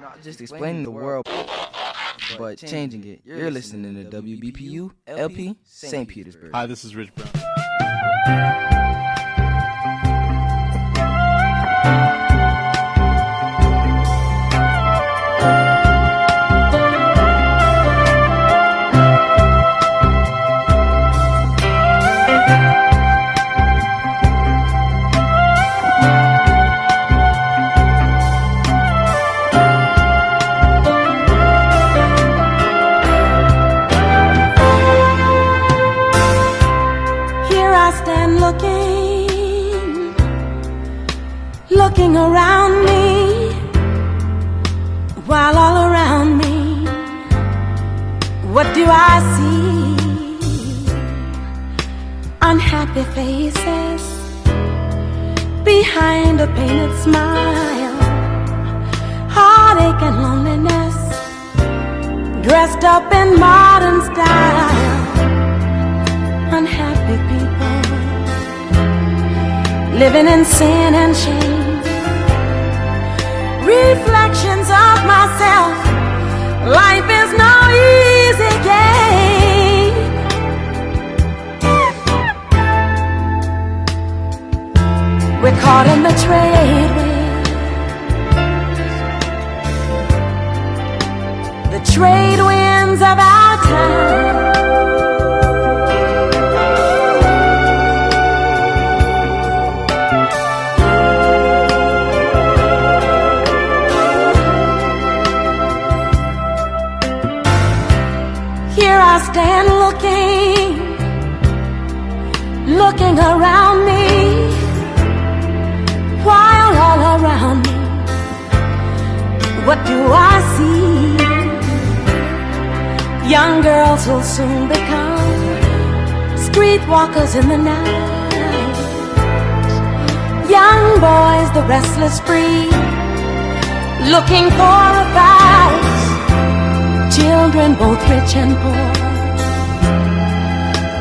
Not just explaining the world, but changing it. You're listening to WBPU LP St. Petersburg. Hi, this is Rich Brown. Looking around me, while all around me, what do I see? Unhappy faces behind a painted smile, heartache and loneliness, dressed up in modern style. Unhappy people living in sin and shame. Reflections of myself. Life is no easy game. We're caught in the trade winds, the trade winds of our time. Stand looking around me, while all around me, what do I see? Young girls who'll soon become streetwalkers in the night. Young boys, the restless breed, looking for a fight. Children, both rich and poor,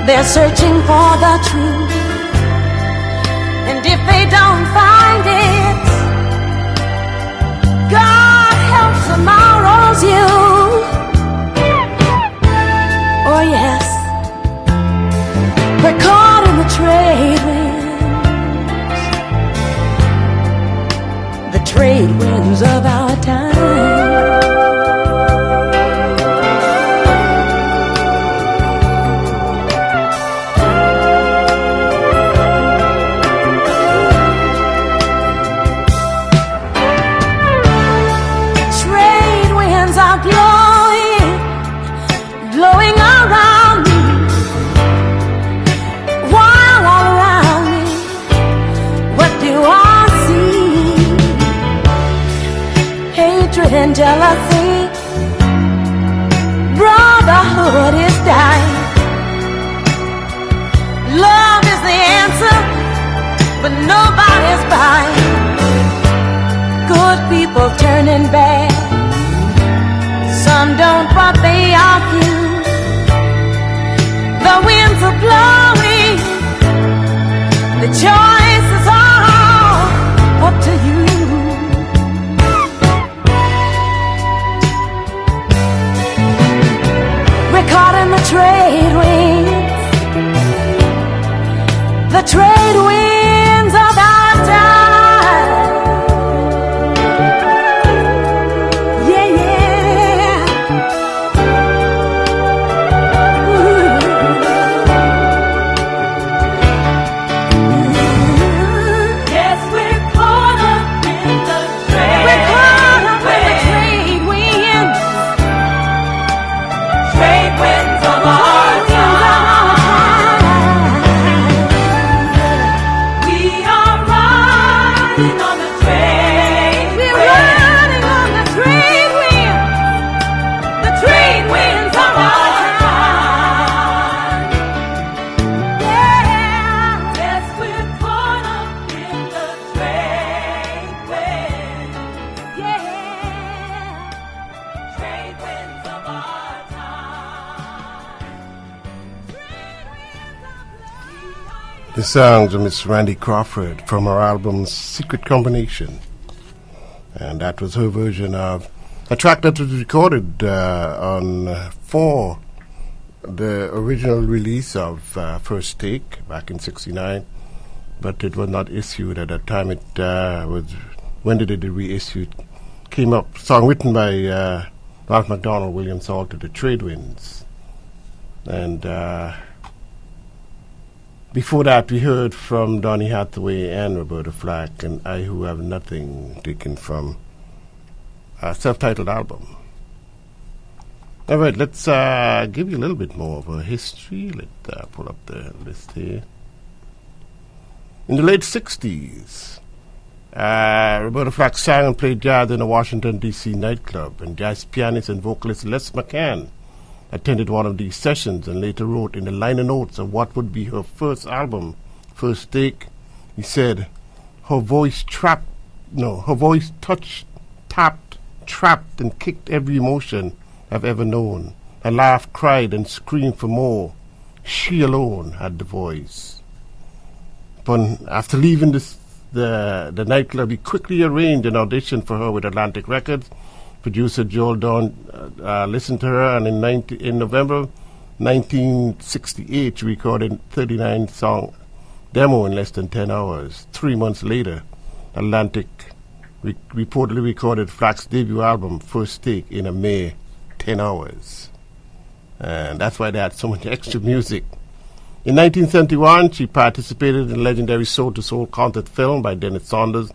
they're searching for the truth, and if they don't find it, God help tomorrow's youth. Oh yes, we're caught in the trade winds of our time. And jealousy, brotherhood is dying. Love is the answer, but nobody's buying. Good people turning bad, some don't, but they are few. The winds are blowing, the choice is all up to you. Caught in the trade winds of our time. Yeah, yeah. Yes, we're caught up in the trade. We're caught up in the trade winds. Trade winds of our time. We are riding on the trade. We're riding on the trade winds. The trade winds of our time. Yeah. Yes, we're caught up in the trade winds. Yeah. Trade winds of our time. The songs of Miss Randy Crawford from her album Secret Combination. And that was her version of a track that was recorded for the original release of First Take back in '69, but it was not issued at that time. It was, when did it reissue? It came up, song written by Ralph MacDonald, William Salter, the Trade Winds. And before that, we heard from Donny Hathaway and Roberta Flack, and I Who Have Nothing, taken from a self-titled album. All right, let's give you a little bit more of a history. Let's pull up the list here. In the late 60s, Roberta Flack sang and played jazz in a Washington, D.C. nightclub, and jazz pianist and vocalist Les McCann attended one of these sessions and later wrote in the liner notes of what would be her first album, First Take. He said, her voice touched, tapped, trapped, and kicked every emotion I've ever known. I laughed, cried, and screamed for more. She alone had the voice. But after leaving the nightclub, he quickly arranged an audition for her with Atlantic Records. Producer Joel Dawn listened to her, and in November 1968, she recorded a 39-song demo in less than 10 hours. 3 months later, Atlantic reportedly recorded Flack's debut album, First Take, in a mere 10 hours. And that's why they had so much extra music. In 1971, she participated in the legendary Soul to Soul concert film by Dennis Saunders,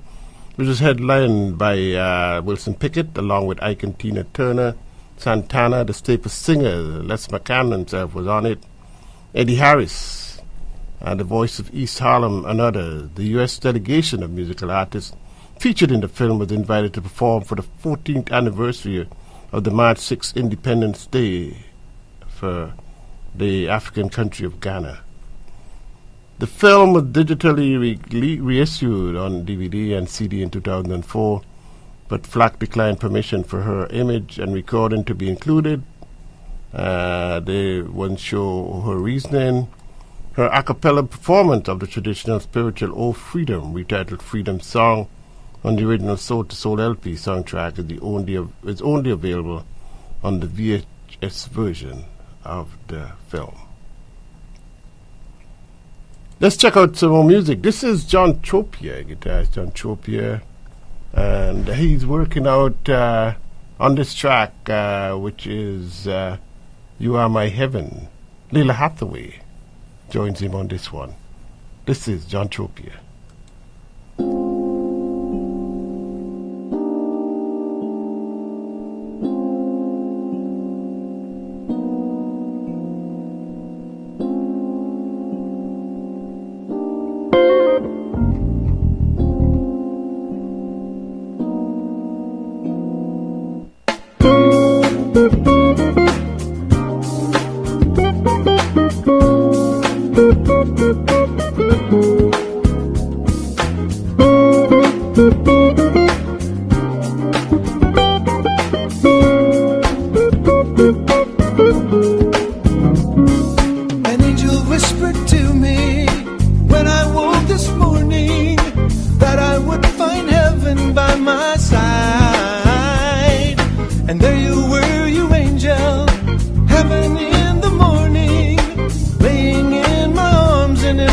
which was headlined by Wilson Pickett, along with Ike and Tina Turner, Santana, the staple singer, Les McCann himself was on it, Eddie Harris, the voice of East Harlem, and others. The U.S. delegation of musical artists featured in the film was invited to perform for the 14th anniversary of the March 6th Independence Day for the African country of Ghana. The film was digitally reissued on DVD and CD in 2004, but Flack declined permission for her image and recording to be included. They wouldn't show her reasoning. Her a cappella performance of the traditional spiritual O Freedom, retitled Freedom Song, on the original Soul to Soul LP soundtrack is only available on the VHS version of the film. Let's check out some more music. This is John Tropier, guitarist John Tropier, and he's working out on this track, which is You Are My Heaven. Lila Hathaway joins him on this one. This is John Tropier. In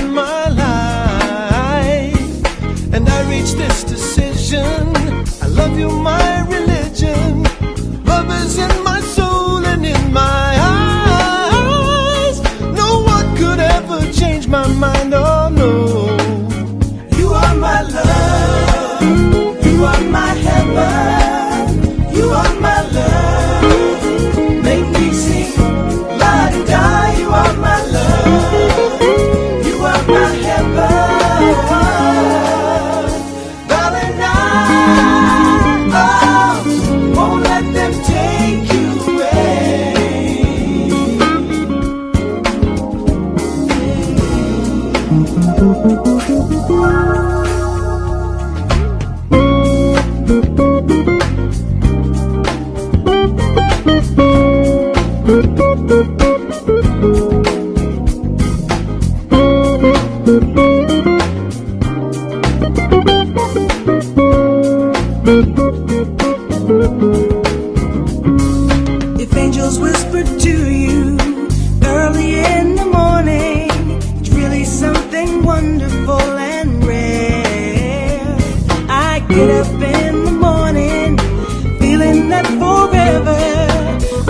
that forever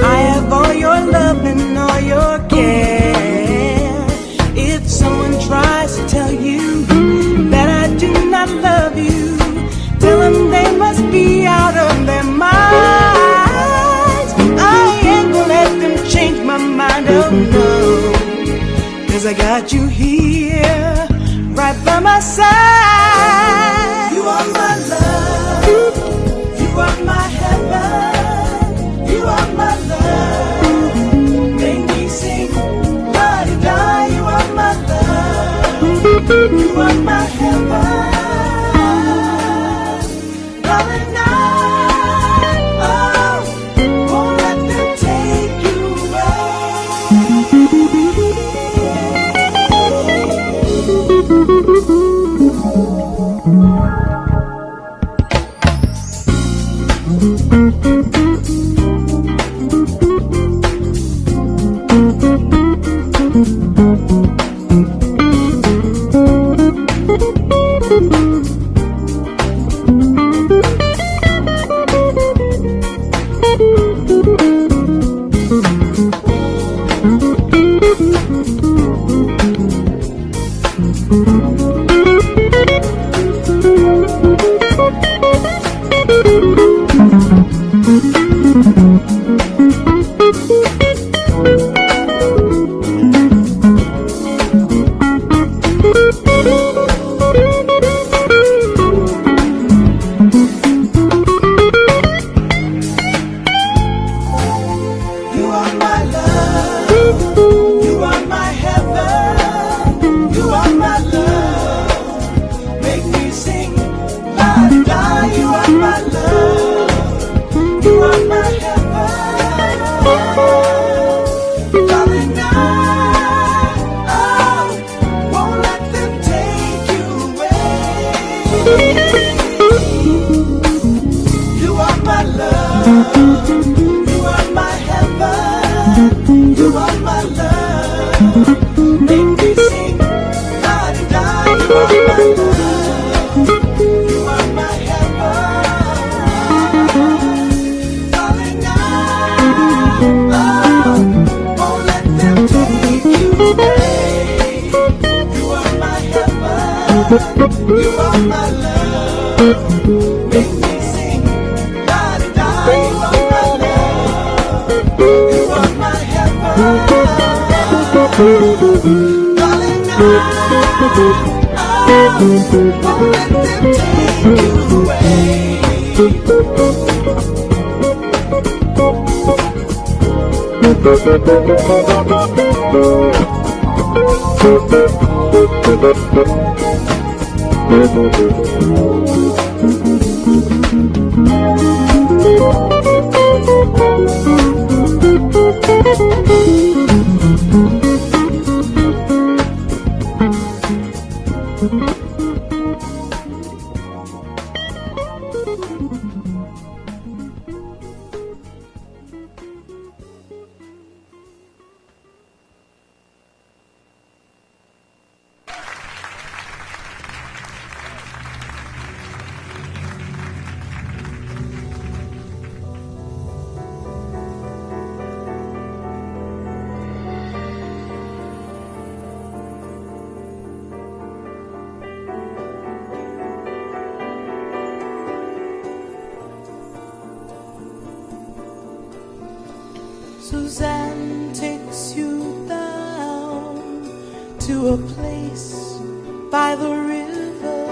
I have all your love and all your care. If someone tries to tell you that I do not love you, tell them they must be out of their minds. I ain't gonna let them change my mind, oh no, 'cause I got you here, right by my side. You are my love, you are my heaven, you are my love. Make me sing, la-di-da. You are my love, you are my heaven. Darling, won't let them take you Suzanne takes you down to a place by the river.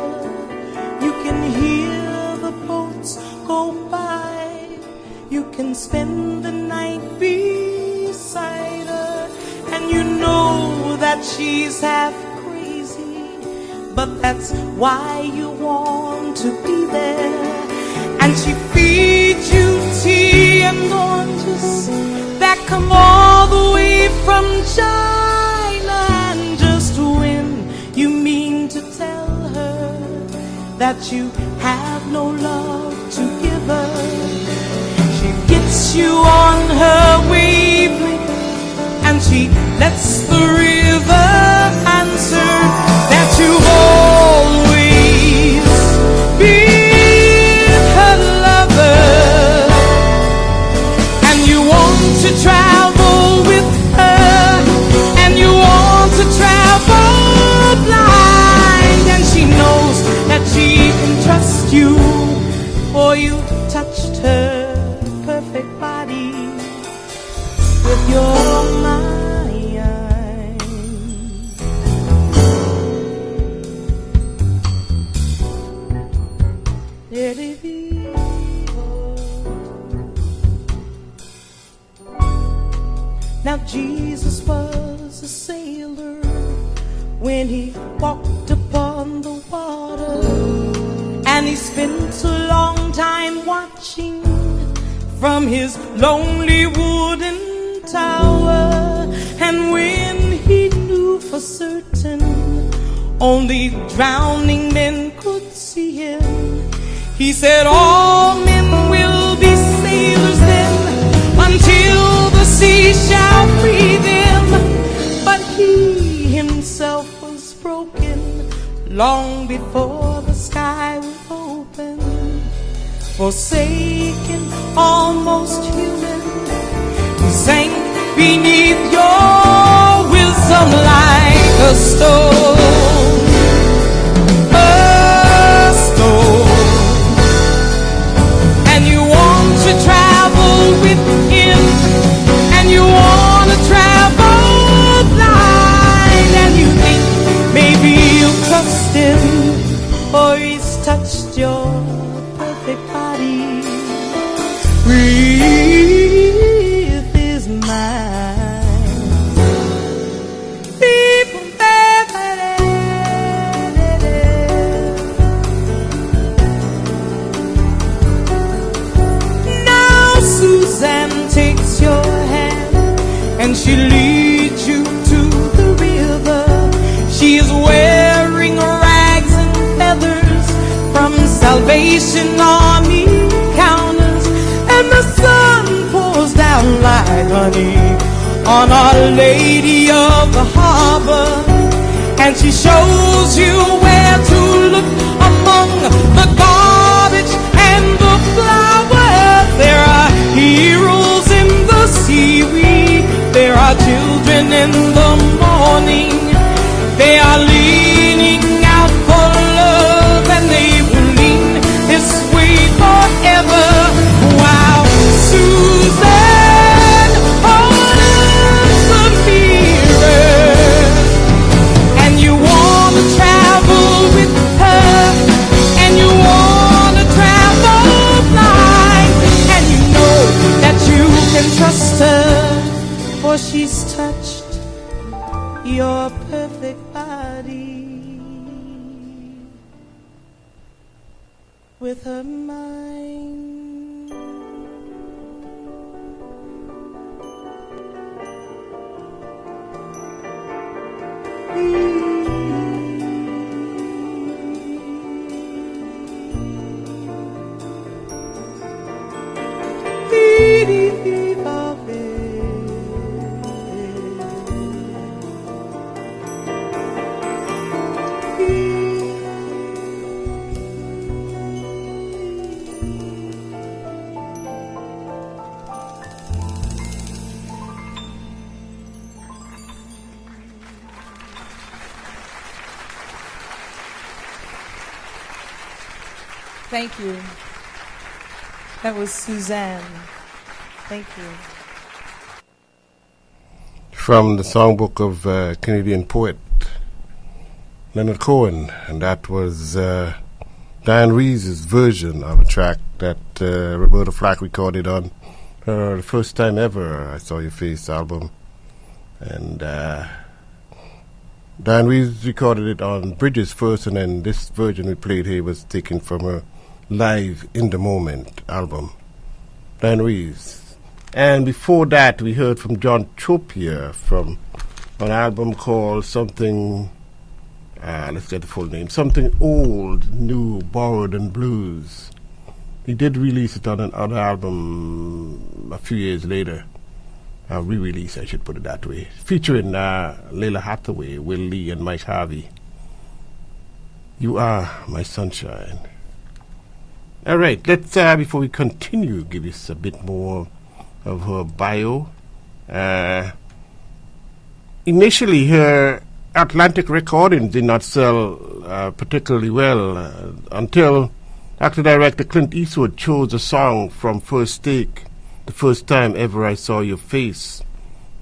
You can hear the boats go by. You can spend the night beside her, and you know that she's half crazy, but that's why you want to be there. And she feeds you tea and oranges that come all the way from China. And just when you mean to tell her that you have no love to give her, she gets you on her wavelength, and she lets the river answer that you've always been her lover. Now Jesus was a sailor when he walked upon the water, and he spent a long time watching from his lonely wooden tower. And when he knew for certain only drowning men could see him, he said, all men will be sailors then, until the sea shall free them. But he himself was broken long before the sky was open. Forsaken, almost human, he sank beneath your wisdom like a stone. A stone. And you want to travel with him, and you want to travel blind, and you think maybe you'll trust him, for he's touched your perfect body with his mind. Now Suzanne takes your hand and she leads you to the river. She is wearing rags and feathers from Salvation Army counters, and the sun pours down like honey on Our Lady of the Harbor, and she shows you where to look among the garbage and the flowers. There are heroes in the seaweed, there are children in the morning. They are leaning out for love, and they will lean this way forever. Wow, Suzanne holds the mirror, and you want to travel with her, and you want to travel blind, and you know that you can trust her, for she's touched your perfect body with her mind. Thank you. That was Suzanne. Thank you. From the songbook of Canadian poet Leonard Cohen, and that was Diane Reeves' version of a track that Roberta Flack recorded on her First Time Ever I Saw Your Face album. And Diane Reeves recorded it on Bridges first, and then this version we played here was taken from her Live in the Moment album. Diane Reeves. And before that we heard from John Tropier from an album called something, let's get the full name, Something Old, New, Borrowed and Blues. He did release it on another album a few years later. A re-release, I should put it that way, featuring Layla Hathaway, Will Lee and Mike Harvey. You Are My Sunshine. All right, let's, before we continue, give us a bit more of her bio. Initially, her Atlantic recordings did not sell particularly well until actor director Clint Eastwood chose a song from First Take, The First Time Ever I Saw Your Face,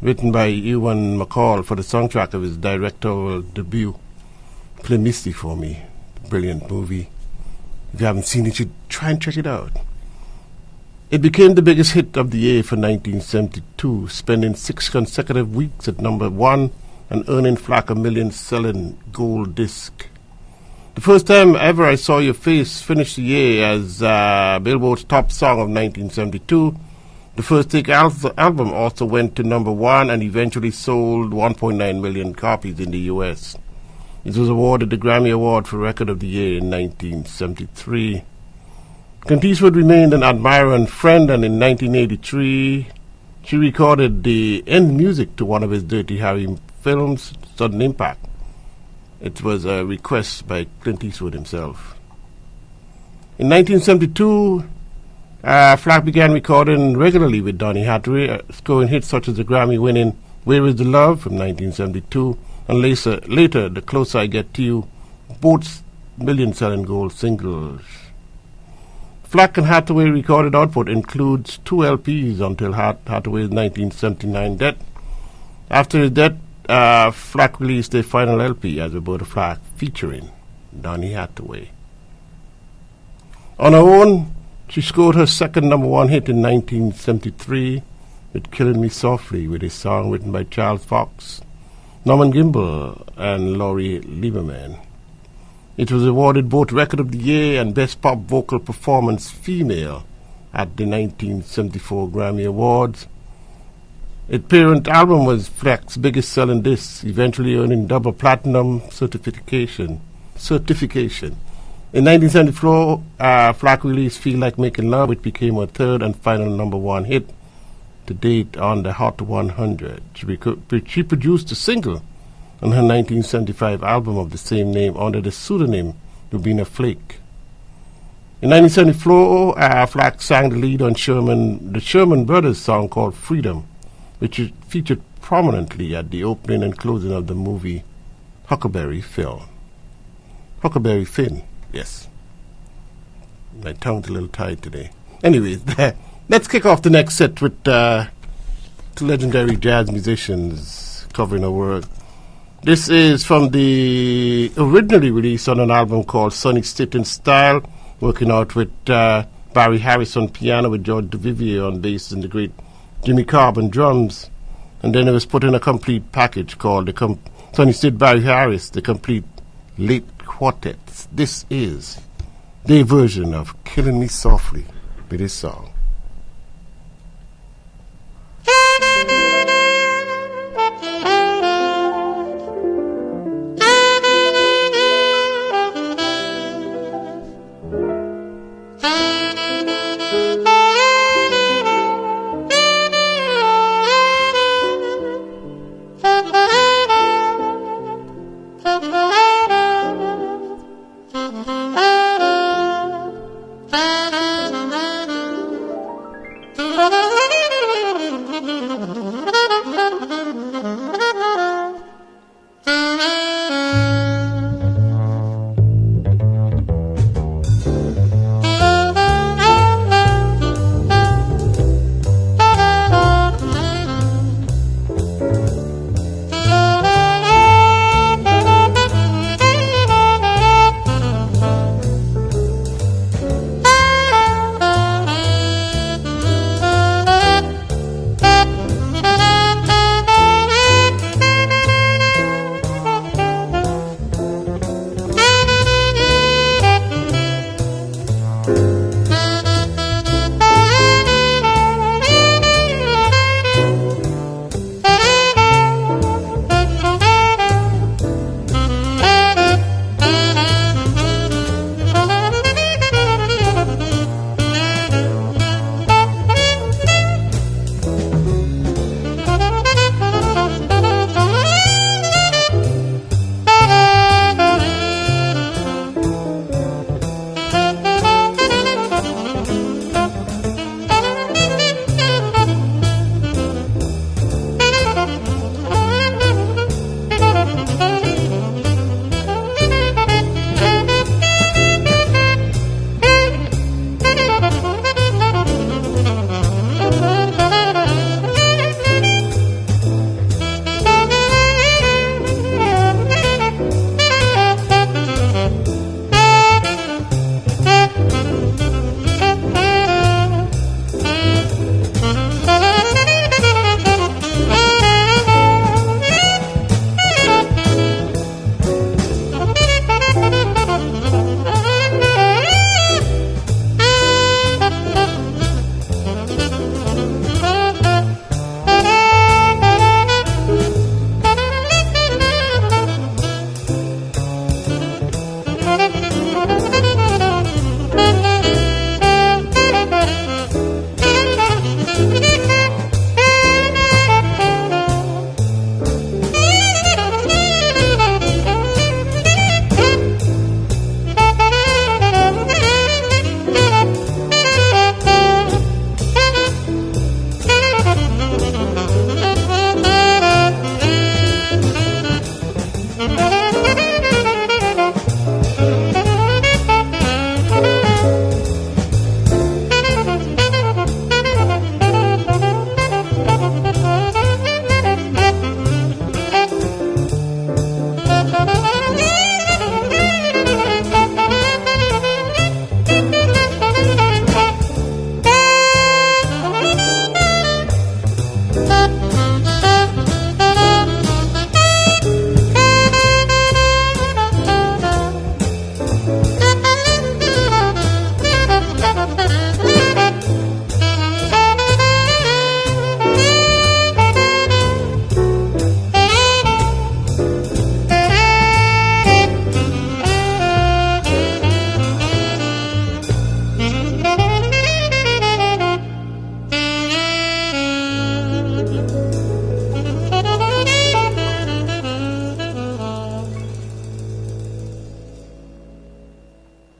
written by Ewan McCall for the soundtrack of his directorial debut, Play Misty for Me. Brilliant movie. If you haven't seen it, you should try and check it out. It became the biggest hit of the year for 1972, spending 6 consecutive weeks at number 1 and earning Flack a million-selling gold disc. The first time ever I Saw Your Face finished the year as Billboard's top song of 1972. The First Take album also went to number 1 and eventually sold 1.9 million copies in the U.S. It was awarded the Grammy Award for Record of the Year in 1973. Clint Eastwood remained an admirer and friend, and in 1983 she recorded the end music to one of his Dirty Harry films, Sudden Impact. It was a request by Clint Eastwood himself. In 1972, Flack began recording regularly with Donny Hathaway, scoring hits such as the Grammy-winning Where Is the Love from 1972, and later The Closer I Get to You, both million-selling gold singles. Flack and Hathaway recorded output includes 2 LPs until Hathaway's 1979 death. After his death, Flack released their final LP as Roberta Flack, featuring Donny Hathaway. On her own, she scored her second number 1 hit in 1973 with Killing Me Softly, with a song written by Charles Fox, Norman Gimbel, and Laurie Lieberman. It was awarded both Record of the Year and Best Pop Vocal Performance Female at the 1974 Grammy Awards. Its parent album was Flack's biggest selling disc, eventually earning double platinum certification. In 1974, Flack released Feel Like Making Love, which became her third and final number 1 hit to date on the Hot 100. She produced a single on her 1975 album of the same name under the pseudonym Rubina Flake. In 1974, Flack sang the lead on the Sherman Brothers song called Freedom, which featured prominently at the opening and closing of the movie Huckleberry Finn, yes. My tongue's a little tied today. Anyways, let's kick off the next set with 2 legendary jazz musicians covering her work. This is from the originally released on an album called Sonny Stitt in Style, working out with Barry Harris on piano, with George DeVivier on bass, and the great Jimmy Cobb on drums. And then it was put in a complete package called Sonny Stitt, Barry Harris, the complete late quartets. This is their version of Killing Me Softly with this song.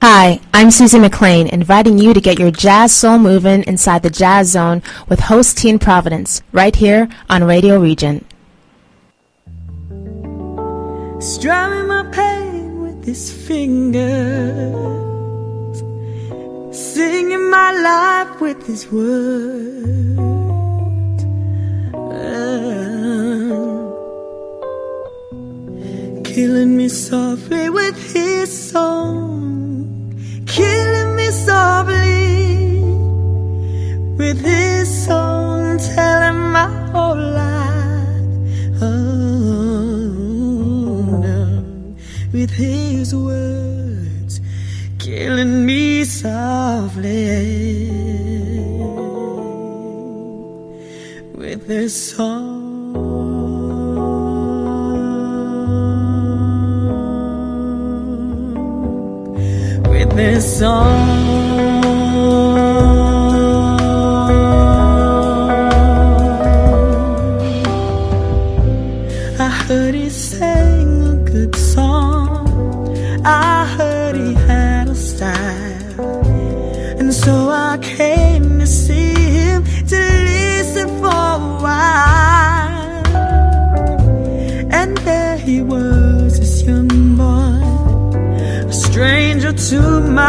Hi, I'm Susie McLean, inviting you to get your jazz soul moving inside the Jazz Zone with host Tien Providence, right here on Radio Regent. Strumming my pain with his fingers, singing my life with his words, killing me softly with his song, killing me softly with his song, telling my whole life, with his words, killing me softly with his song, with his song. I heard he sang a good song, I heard he had a style, and so I came to see him, to listen for a while. And there he was, this young boy, a stranger to my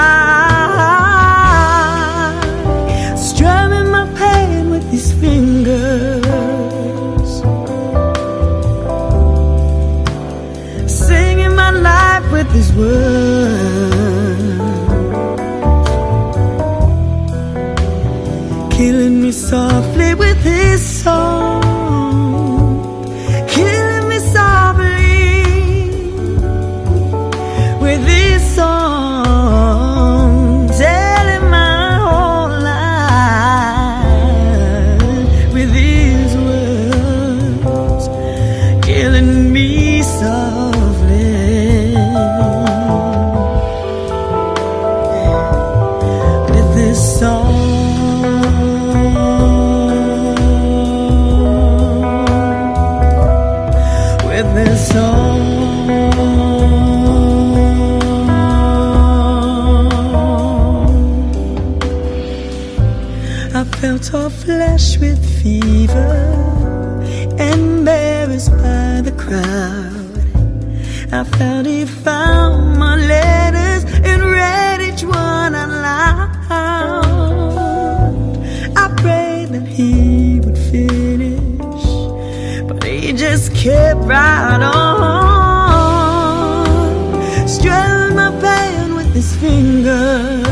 heart, strumming my pain with his fingers, with his words, killing me softly with his song, killing me softly with his song, telling my whole life with his words, killing me softly with his song, with his song. I felt all flesh with fever, embarrassed by the crowd. I felt he found my letters and read each one aloud. I prayed that he would finish, but he just kept right on, strumming my pain with his fingers,